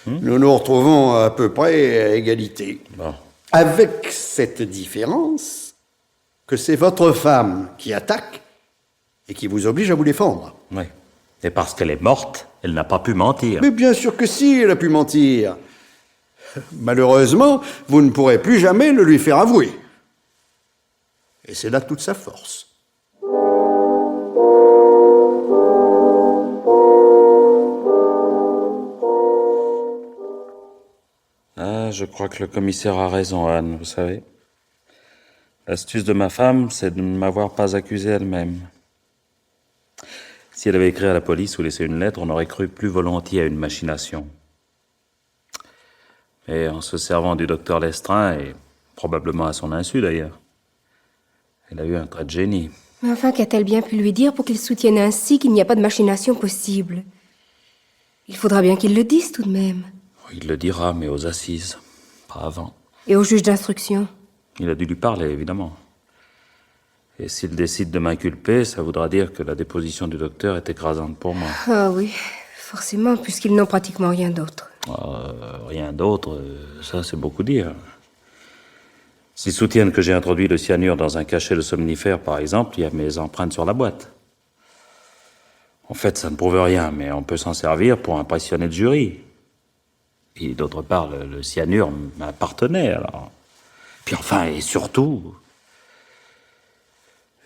nous nous retrouvons à peu près à égalité. Bon. Avec cette différence que c'est votre femme qui attaque et qui vous oblige à vous défendre. Oui. Et parce qu'elle est morte, elle n'a pas pu mentir. Mais bien sûr que si, elle a pu mentir. Malheureusement, vous ne pourrez plus jamais le lui faire avouer. Et c'est là toute sa force. Ah, je crois que le commissaire a raison, Anne, vous savez. L'astuce de ma femme, c'est de ne m'avoir pas accusé elle-même. Si elle avait écrit à la police ou laissé une lettre, on aurait cru plus volontiers à une machination. Et en se servant du docteur Lestrin, et probablement à son insu d'ailleurs, elle a eu un trait de génie. Mais enfin, qu'a-t-elle bien pu lui dire pour qu'il soutienne ainsi qu'il n'y a pas de machination possible? Il faudra bien qu'il le dise tout de même. Il le dira, mais aux assises, pas avant. Et au juge d'instruction? Il a dû lui parler, évidemment. Et s'il décide de m'inculper, ça voudra dire que la déposition du docteur est écrasante pour moi. Ah oui, forcément, puisqu'ils n'ont pratiquement rien d'autre. Rien d'autre, ça c'est beaucoup dire. S'ils soutiennent que j'ai introduit le cyanure dans un cachet de somnifère, par exemple, il y a mes empreintes sur la boîte. En fait, ça ne prouve rien, mais on peut s'en servir pour impressionner le jury. Et d'autre part, le cyanure m'appartenait, alors. Puis enfin, et surtout,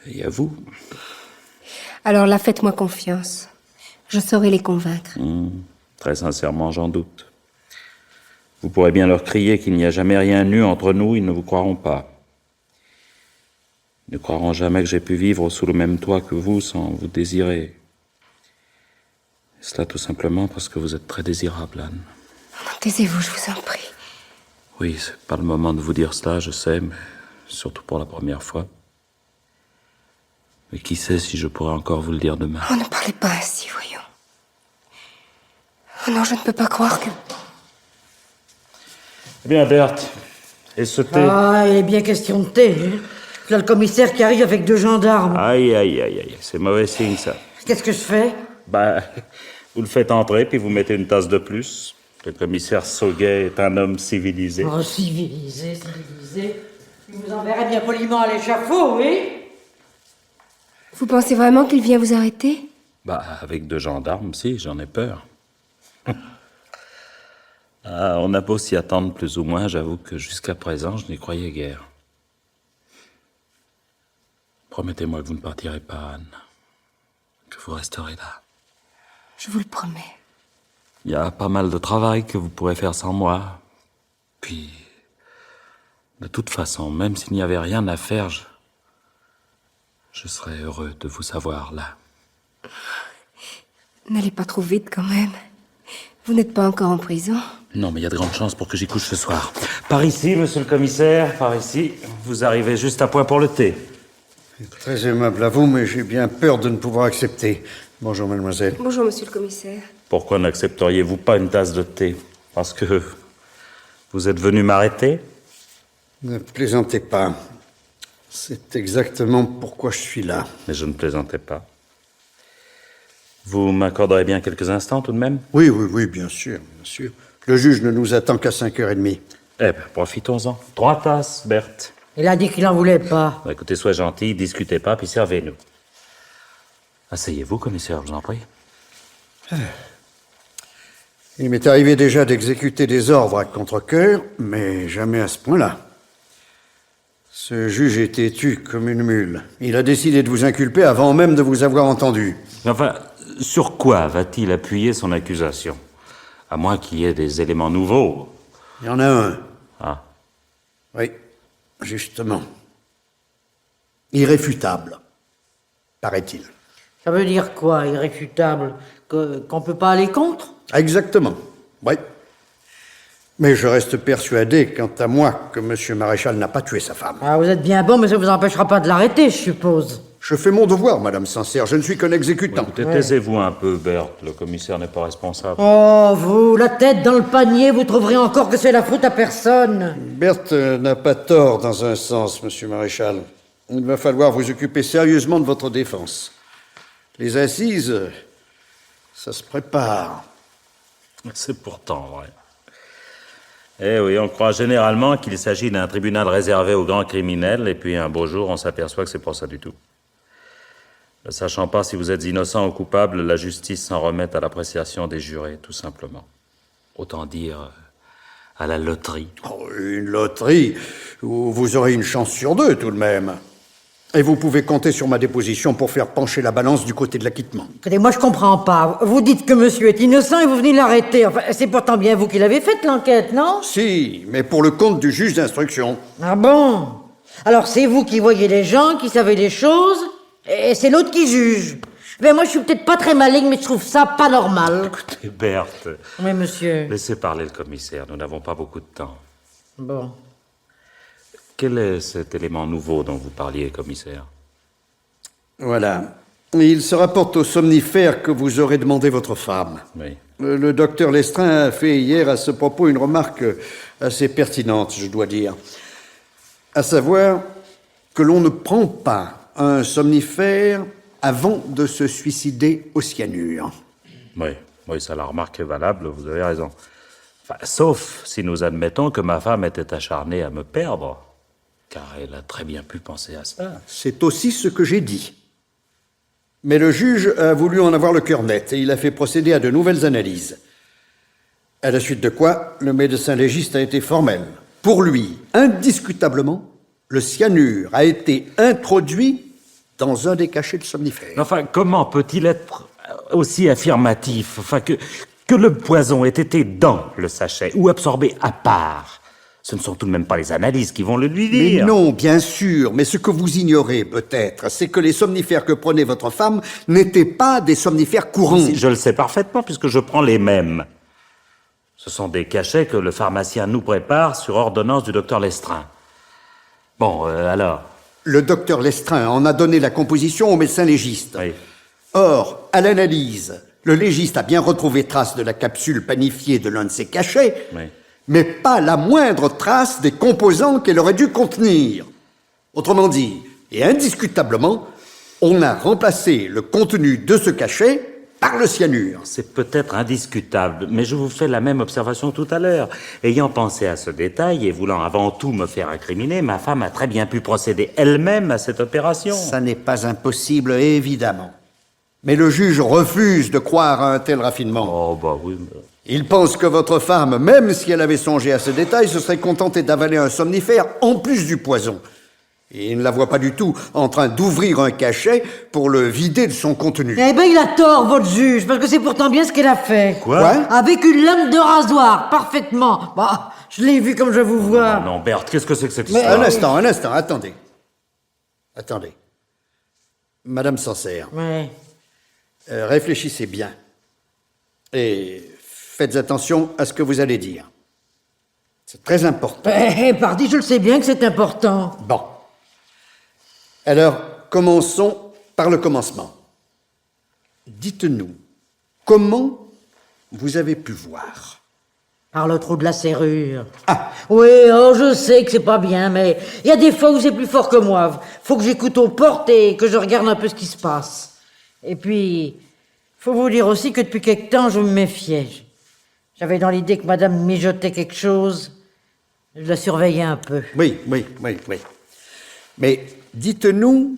il y a vous. Alors là, faites-moi confiance. Je saurai les convaincre. Très sincèrement, j'en doute. Vous pourrez bien leur crier qu'il n'y a jamais rien eu entre nous, ils ne vous croiront pas. Ils ne croiront jamais que j'ai pu vivre sous le même toit que vous sans vous désirer. Et cela tout simplement parce que vous êtes très désirable, Anne. Taisez-vous, je vous en prie. Oui, c'est pas le moment de vous dire cela, je sais, mais surtout pour la première fois. Mais qui sait si je pourrais encore vous le dire demain. Oh, ne parlez pas ainsi, voyons. Oh non, je ne peux pas croire que... Eh bien, Berthe, et ce thé? Ah, il est bien question de thé. Hein. Là, le commissaire qui arrive avec 2 gendarmes. Aïe, aïe, aïe, aïe, c'est mauvais signe, ça. Qu'est-ce que je fais? Vous le faites entrer, puis vous mettez une tasse de plus. Le commissaire Sauguet est un homme civilisé. Oh, civilisé, civilisé. Il vous enverrait bien poliment à l'échafaud, oui? Vous pensez vraiment qu'il vient vous arrêter? Avec 2 gendarmes, si, j'en ai peur. On a beau s'y attendre plus ou moins, j'avoue que jusqu'à présent, je n'y croyais guère. Promettez-moi que vous ne partirez pas, Anne. Que vous resterez là. Je vous le promets. Il y a pas mal de travail que vous pourrez faire sans moi. Puis, de toute façon, même s'il n'y avait rien à faire, je serais heureux de vous savoir là. N'allez pas trop vite quand même. Vous n'êtes pas encore en prison. Non, mais il y a de grandes chances pour que j'y couche ce soir. Par ici, monsieur le commissaire, par ici. Vous arrivez juste à point pour le thé. Très aimable à vous, mais j'ai bien peur de ne pouvoir accepter. Bonjour, mademoiselle. Bonjour, monsieur le commissaire. Pourquoi n'accepteriez-vous pas une tasse de thé? Parce que vous êtes venu m'arrêter? Ne plaisantez pas. C'est exactement pourquoi je suis là. Mais je ne plaisantais pas. Vous m'accorderez bien quelques instants tout de même? Oui, bien sûr, bien sûr. Le juge ne nous attend qu'à 5h30. Eh bien, profitons-en. 3 tasses, Berthe. Il a dit qu'il n'en voulait pas. Écoutez, soyez gentil, discutez pas, puis servez-nous. Asseyez-vous, commissaire, je vous en prie. Il m'est arrivé déjà d'exécuter des ordres à contre-cœur, mais jamais à ce point-là. Ce juge est têtu comme une mule. Il a décidé de vous inculper avant même de vous avoir entendu. Enfin, sur quoi va-t-il appuyer son accusation? À moins qu'il y ait des éléments nouveaux. Il y en a un. Ah. Oui, justement. Irréfutable, paraît-il. Ça veut dire quoi, irréfutable? Qu'on peut pas aller contre? Exactement, oui. Mais je reste persuadé, quant à moi, que M. Maréchal n'a pas tué sa femme. Ah, vous êtes bien bon, mais ça vous empêchera pas de l'arrêter, je suppose. Je fais mon devoir, Madame Sincère, je ne suis qu'un exécutant. Écoutez, taisez-vous un peu, Berthe. Le commissaire n'est pas responsable. Oh, vous, la tête dans le panier, vous trouverez encore que c'est la faute à personne. Berthe n'a pas tort dans un sens, Monsieur Maréchal. Il va falloir vous occuper sérieusement de votre défense. Les assises, ça se prépare. C'est pourtant vrai. Eh oui, on croit généralement qu'il s'agit d'un tribunal réservé aux grands criminels, et puis un beau jour, on s'aperçoit que c'est pas ça du tout. Ne sachant pas si vous êtes innocent ou coupable, la justice s'en remet à l'appréciation des jurés, tout simplement. Autant dire à la loterie. Oh, une loterie où vous aurez une chance sur 2, tout de même. Et vous pouvez compter sur ma déposition pour faire pencher la balance du côté de l'acquittement. Écoutez, moi je comprends pas. Vous dites que monsieur est innocent et vous venez l'arrêter. Enfin, c'est pourtant bien vous qui l'avez faite, l'enquête, non? Si, mais pour le compte du juge d'instruction. Ah bon? Alors c'est vous qui voyez les gens, qui savez les choses, et c'est l'autre qui juge. Ben moi je suis peut-être pas très maligne, mais je trouve ça pas normal. Écoutez, Berthe, Oui, monsieur. laissez parler le commissaire, nous n'avons pas beaucoup de temps. Bon. Quel est cet élément nouveau dont vous parliez, commissaire? Voilà. Il se rapporte au somnifère que vous aurez demandé votre femme. Oui. Le docteur Lestrin a fait hier à ce propos une remarque assez pertinente, je dois dire. À savoir que l'on ne prend pas un somnifère avant de se suicider au cyanure. Oui, ça, la remarque est valable, vous avez raison. Enfin, sauf si nous admettons que ma femme était acharnée à me perdre, car elle a très bien pu penser à ça. C'est aussi ce que j'ai dit. Mais le juge a voulu en avoir le cœur net et il a fait procéder à de nouvelles analyses. À la suite de quoi, le médecin légiste a été formel. Pour lui, indiscutablement, le cyanure a été introduit dans un des cachets de somnifère. Enfin, comment peut-il être aussi affirmatif, enfin, que le poison ait été dans le sachet ou absorbé à part? Ce ne sont tout de même pas les analyses qui vont le lui dire. Mais non, bien sûr, mais ce que vous ignorez peut-être, c'est que les somnifères que prenait votre femme n'étaient pas des somnifères courants. Si, je le sais parfaitement, puisque je prends les mêmes. Ce sont des cachets que le pharmacien nous prépare sur ordonnance du docteur Lestrin. Bon, alors... Le docteur Lestrin en a donné la composition au médecin légiste. Oui. Or, à l'analyse, le légiste a bien retrouvé trace de la capsule panifiée de l'un de ces cachets, Oui. mais pas la moindre trace des composants qu'elle aurait dû contenir. Autrement dit, et indiscutablement, on a remplacé le contenu de ce cachet par le cyanure. C'est peut-être indiscutable, mais je vous fais la même observation tout à l'heure. Ayant pensé à ce détail et voulant avant tout me faire incriminer, ma femme a très bien pu procéder elle-même à cette opération. Ça n'est pas impossible, évidemment. Mais le juge refuse de croire à un tel raffinement. Oh, bah oui. Il pense que votre femme, même si elle avait songé à ce détail, se serait contentée d'avaler un somnifère en plus du poison. Et il ne la voit pas du tout en train d'ouvrir un cachet pour le vider de son contenu. Eh ben, il a tort, votre juge, parce que c'est pourtant bien ce qu'elle a fait. Quoi Avec une lame de rasoir, parfaitement. Bah, je l'ai vu comme je vous vois. Non, Berthe, qu'est-ce que c'est que cette Mais histoire? un instant, attendez. Attendez. Madame Sancerre, Ouais. réfléchissez bien. Et faites attention à ce que vous allez dire. C'est très important. Pardi, je le sais bien que c'est important. Bon. Alors, commençons par le commencement. Dites-nous, comment vous avez pu voir? Par le trou de la serrure. Ah. Oui, oh, je sais que c'est pas bien, mais il y a des fois où c'est plus fort que moi. Faut que j'écoute aux portes et que je regarde un peu ce qui se passe. Et puis, faut vous dire aussi que depuis quelque temps, je me méfiais. J'avais dans l'idée que madame mijotait quelque chose. Je la surveillais un peu. Oui. Mais dites-nous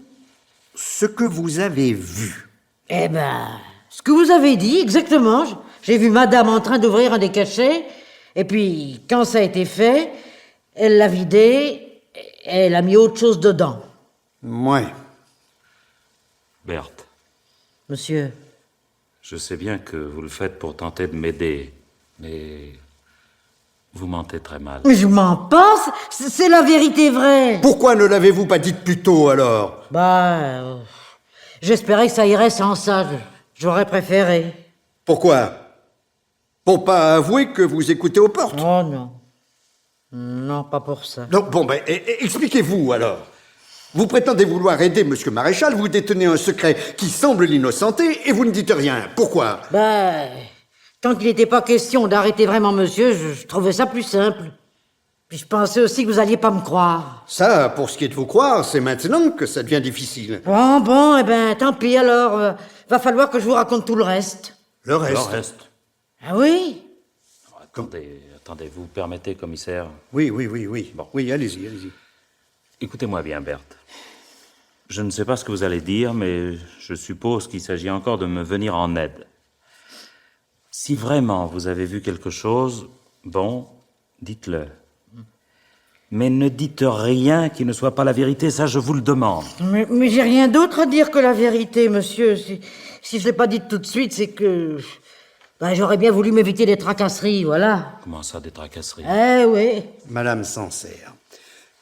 ce que vous avez vu. Eh ben, ce que vous avez dit, exactement. J'ai vu madame en train d'ouvrir un des cachets, et puis, quand ça a été fait, elle l'a vidé, et elle a mis autre chose dedans. Ouais. Berthe, Monsieur, je sais bien que vous le faites pour tenter de m'aider, mais vous mentez très mal. mais je m'en passe, c'est la vérité vraie. Pourquoi ne l'avez-vous pas dit plus tôt, alors? J'espérais que ça irait sans ça, j'aurais préféré. Pourquoi? Pour pas avouer que vous écoutez aux portes? Oh non. Non, pas pour ça. Non, bon, ben, expliquez-vous, alors. Vous prétendez vouloir aider Monsieur Maréchal, vous détenez un secret qui semble l'innocenter, et vous ne dites rien. Pourquoi? Tant qu'il n'était pas question d'arrêter vraiment monsieur, je trouvais ça plus simple. Puis je pensais aussi que vous alliez pas me croire. Ça, pour ce qui est de vous croire, c'est maintenant que ça devient difficile. Bon, eh ben, tant pis alors. Va falloir que je vous raconte tout le reste. Le reste? Le reste. Ah oui? Attendez, vous permettez, commissaire? Oui. Bon. Oui, allez-y. Écoutez-moi bien, Berthe. Je ne sais pas ce que vous allez dire, mais je suppose qu'il s'agit encore de me venir en aide. Si vraiment vous avez vu quelque chose, bon, dites-le. Mais ne dites rien qui ne soit pas la vérité, ça je vous le demande. Mais j'ai rien d'autre à dire que la vérité, monsieur. Si je l'ai pas dit tout de suite, c'est que... j'aurais bien voulu m'éviter des tracasseries, voilà. Comment ça, des tracasseries? Eh oui. Madame Sancerre,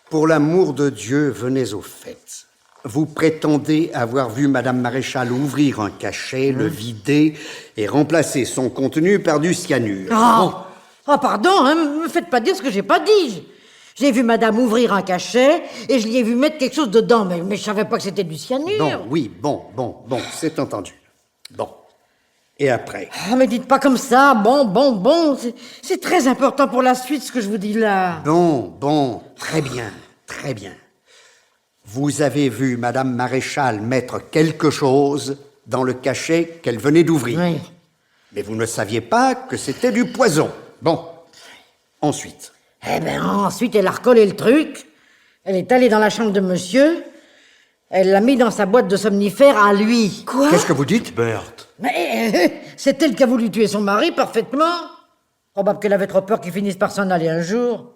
pour l'amour de Dieu, venez au fait. Vous prétendez avoir vu Madame Maréchal ouvrir un cachet, le vider et remplacer son contenu par du cyanure. Pardon, me faites pas dire ce que j'ai pas dit. J'ai vu madame ouvrir un cachet et je l'y ai vu mettre quelque chose dedans, mais je savais pas que c'était du cyanure. Bon, c'est entendu. Bon. Et après? Ah, mais dites pas comme ça. Bon. C'est très important pour la suite, ce que je vous dis là. Bon, très bien. Vous avez vu Madame Maréchal mettre quelque chose dans le cachet qu'elle venait d'ouvrir. Oui. Mais vous ne saviez pas que c'était du poison. Bon. Ensuite. Eh ben, ensuite, elle a recollé le truc. Elle est allée dans la chambre de monsieur. Elle l'a mis dans sa boîte de somnifères à lui. Quoi? Qu'est-ce que vous dites? Berthe. Mais c'est elle qui a voulu tuer son mari, parfaitement. Probable qu'elle avait trop peur qu'il finisse par s'en aller un jour.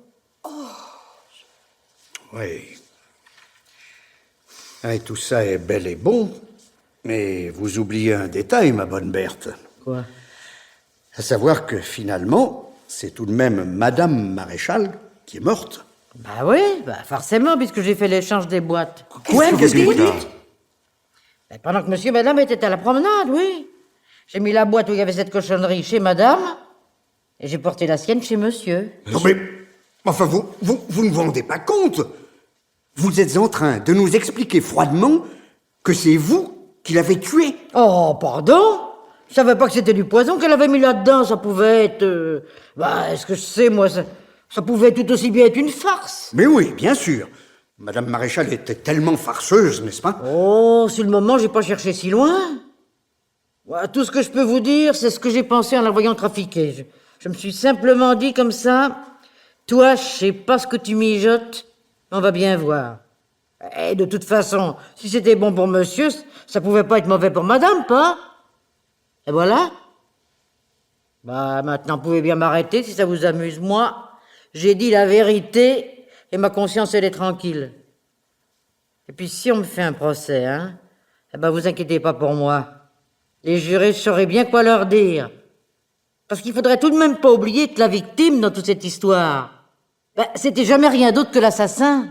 Oui. Et tout ça est bel et bon, mais vous oubliez un détail, ma bonne Berthe. Quoi? À savoir que finalement, c'est tout de même Madame Maréchal qui est morte. Bah oui, forcément, puisque j'ai fait l'échange des boîtes. Qu'est-ce que vous dites? Ben, pendant que monsieur et madame étaient à la promenade, oui. J'ai mis la boîte où il y avait cette cochonnerie chez madame, et j'ai porté la sienne chez monsieur. Non mais, enfin, vous ne vous rendez pas compte. Vous êtes en train de nous expliquer froidement que c'est vous qui l'avez tué. Oh, pardon? Je savais pas que c'était du poison qu'elle avait mis là-dedans, ça pouvait être... est-ce que je sais, moi, ça pouvait tout aussi bien être une farce. Mais oui, bien sûr. Madame Maréchal était tellement farceuse, n'est-ce pas? Oh, sur le moment, j'ai pas cherché si loin. Ouais, tout ce que je peux vous dire, c'est ce que j'ai pensé en la voyant trafiquer. Je me suis simplement dit comme ça, toi, je sais pas ce que tu mijotes, on va bien voir. Et de toute façon, si c'était bon pour monsieur, ça pouvait pas être mauvais pour madame, pas? Et voilà. Maintenant, vous pouvez bien m'arrêter si ça vous amuse. Moi, j'ai dit la vérité et ma conscience, elle est tranquille. Et puis, si on me fait un procès, vous inquiétez pas pour moi. Les jurés sauraient bien quoi leur dire. Parce qu'il faudrait tout de même pas oublier que la victime dans toute cette histoire, c'était jamais rien d'autre que l'assassin.